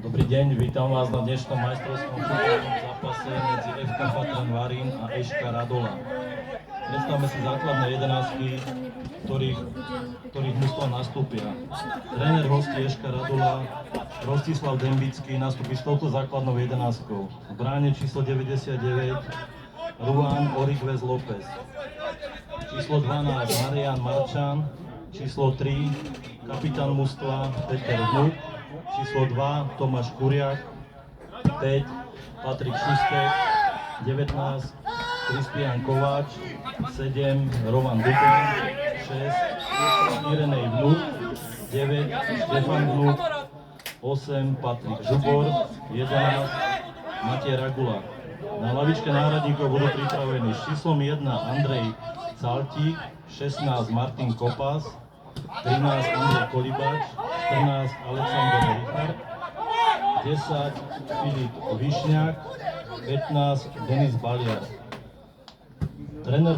Dobrý deň, vítam vás na dnešnom majstrovskom futbalovom zápase medzi FK Fatran Varín a Eška Radola. Predstavme si základné jedenásky, ktorých mužstva nastúpia. Tréner hostí Eška Radola Rostislav Dembický nastúpi s touto základnou jedenáskou. V bráne číslo 99 Juan Origuez López, číslo 12 Marián Marčan, číslo 3 kapitán mužstva Peter Vnuk, číslo 2 Tomáš Kuriak, 5 Patrik Šustek, 19 Kristián Kováč, 7 Roman Duben, 6 Irenej Vnuk, 9 Štefan Vnuk, 8 Patrik Žubor, 11 Matej Ragula. Na lavičke náhradníkov budú pripravení s číslom 1 Andrej Caltík, 16 Martin Kopas, 13 Andrej Kolibáč, 14 Alexander Richard, 10 Filip Višňák, 15 Denis Baliar. Tréner